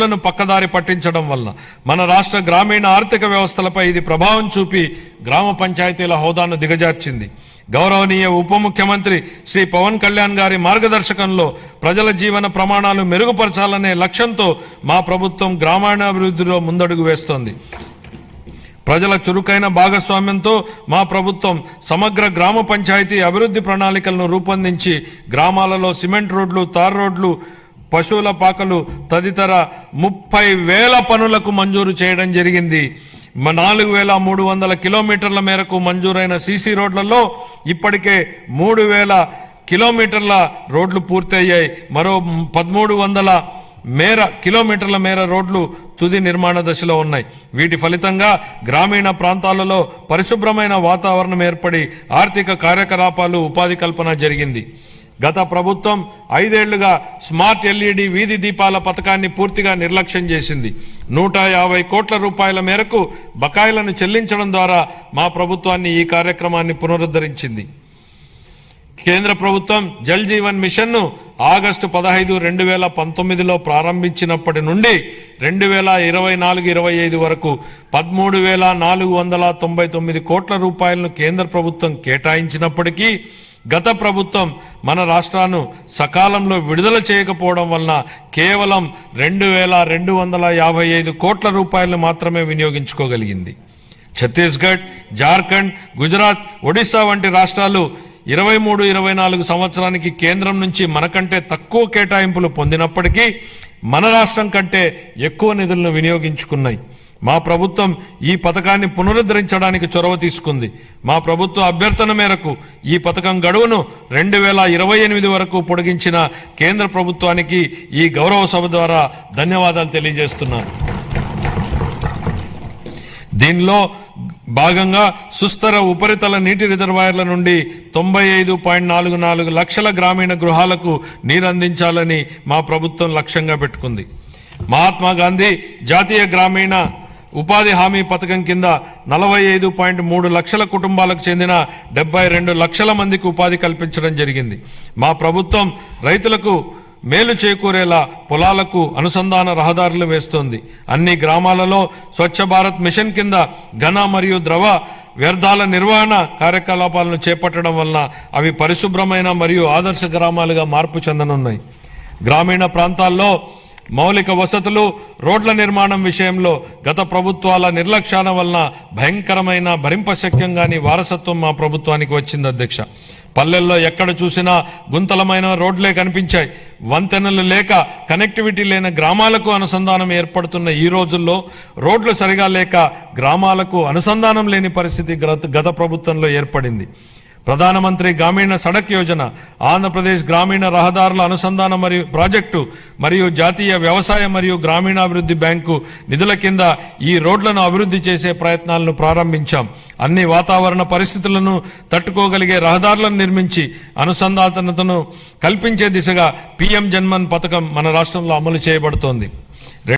లను పక్కదారి పట్టించడం వల్ల మన రాష్ట్ర గ్రామీణ ఆర్థిక వ్యవస్థలపై ఇది ప్రభావం చూపి గ్రామ పంచాయతీల హోదాను దిగజార్చింది. గౌరవనీయ ఉప ముఖ్యమంత్రి శ్రీ పవన్ కళ్యాణ్ గారి మార్గదర్శకంలో ప్రజల జీవన ప్రమాణాలు మెరుగుపరచాలనే లక్ష్యంతో మా ప్రభుత్వం గ్రామీణాభివృద్ధిలో ముందడుగు వేస్తోంది. ప్రజల చురుకైన భాగస్వామ్యంతో మా ప్రభుత్వం సమగ్ర గ్రామ పంచాయతీ అభివృద్ధి ప్రణాళికలను రూపొందించి గ్రామాలలో సిమెంట్ రోడ్లు, తార్ రోడ్లు, పశువుల పాకలు తదితర 30,000 పనులకు మంజూరు చేయడం జరిగింది. 4,300 కిలోమీటర్ల మేరకు మంజూరైన సీసీ రోడ్లలో ఇప్పటికే 3,000 కిలోమీటర్ల రోడ్లు పూర్తయ్యాయి. మరో 1,300 కిలోమీటర్ల మేర రోడ్లు తుది నిర్మాణ దశలో ఉన్నాయి. వీటి ఫలితంగా గ్రామీణ ప్రాంతాలలో పరిశుభ్రమైన వాతావరణం ఏర్పడి ఆర్థిక కార్యకలాపాలు, ఉపాధి కల్పన జరిగింది. గత ప్రభుత్వం 5 ఏళ్లుగా స్మార్ట్ ఎల్ఈడి వీధి దీపాల పథకాన్ని పూర్తిగా నిర్లక్ష్యం చేసింది. 150 కోట్ల రూపాయల మేరకు బకాయిలను చెల్లించడం ద్వారా మా ప్రభుత్వాన్ని ఈ కార్యక్రమాన్ని పునరుద్ధరించింది. కేంద్ర ప్రభుత్వం జల్ జీవన్ మిషన్ను ఆగస్టు 15, 2019లో ప్రారంభించినప్పటి నుండి 2024-25 వరకు 13,499 కోట్ల రూపాయలను కేంద్ర ప్రభుత్వం కేటాయించినప్పటికీ గత ప్రభుత్వం మన రాష్ట్రాన్ని సకాలంలో విడుదల చేయకపోవడం వలన కేవలం 2,255 కోట్ల రూపాయలు మాత్రమే వినియోగించుకోగలిగింది. ఛత్తీస్గఢ్, జార్ఖండ్, గుజరాత్, ఒడిశా వంటి రాష్ట్రాలు 23-24 సంవత్సరానికి కేంద్రం నుంచి మనకంటే తక్కువ కేటాయింపులు పొందినప్పటికీ మన రాష్ట్రం కంటే ఎక్కువ నిధులను వినియోగించుకున్నాయి. మా ప్రభుత్వం ఈ పథకాన్ని పునరుద్ధరించడానికి చొరవ తీసుకుంది. మా ప్రభుత్వ అభ్యర్థన మేరకు ఈ పథకం గడువును 2028 వరకు పొడిగించిన కేంద్ర ప్రభుత్వానికి ఈ గౌరవ సభ ద్వారా ధన్యవాదాలు తెలియజేస్తున్నాను. దీనిలో భాగంగా సుస్థిర ఉపరితల నీటి రిజర్వాయర్ల నుండి 95.44 లక్షల గ్రామీణ గృహాలకు నీరందించాలని మా ప్రభుత్వం లక్ష్యంగా పెట్టుకుంది. మహాత్మా గాంధీ జాతీయ గ్రామీణ ఉపాధి హామీ పథకం కింద 45.3 లక్షల కుటుంబాలకు చెందిన 72 లక్షల మందికి ఉపాధి కల్పించడం జరిగింది. మా ప్రభుత్వం రైతులకు మేలు చేకూరేలా పొలాలకు అనుసంధాన రహదారులు వేస్తోంది. అన్ని గ్రామాలలో స్వచ్ఛ భారత్ మిషన్ కింద ఘన మరియు ద్రవ వ్యర్థాల నిర్వహణ కార్యకలాపాలను చేపట్టడం వలన అవి పరిశుభ్రమైన మరియు ఆదర్శ గ్రామాలుగా మార్పు చెందనున్నాయి. గ్రామీణ ప్రాంతాల్లో మౌలిక వసతులు, రోడ్ల నిర్మాణం విషయంలో గత ప్రభుత్వాల నిర్లక్ష్యాల వలన భయంకరమైన భరింపశక్యంగాని వారసత్వం మా ప్రభుత్వానికి వచ్చింది. అధ్యక్ష, పల్లెల్లో ఎక్కడ చూసినా గుంతలమైన రోడ్లే కనిపించాయి. వంతెనలు లేక కనెక్టివిటీ లేని గ్రామాలకు అనుసంధానం ఏర్పడుతున్న ఈ రోజుల్లో రోడ్లు సరిగా లేక గ్రామాలకు అనుసంధానం లేని పరిస్థితి గత ప్రభుత్వంలో ఏర్పడింది. ప్రధానమంత్రి గ్రామీణ సడక్ యోజన, ఆంధ్రప్రదేశ్ గ్రామీణ రహదారుల అనుసంధాన మరియు ప్రాజెక్టు మరియు జాతీయ వ్యవసాయ మరియు గ్రామీణాభివృద్ధి బ్యాంకు నిధుల కింద ఈ రోడ్లను అభివృద్ధి చేసే ప్రయత్నాలను ప్రారంభించాం. అన్ని వాతావరణ పరిస్థితులను తట్టుకోగలిగే రహదారులను నిర్మించి అనుసంధానతను కల్పించే దిశగా PM జన్మన్ పథకం మన రాష్ట్రంలో అమలు చేయబడుతోంది.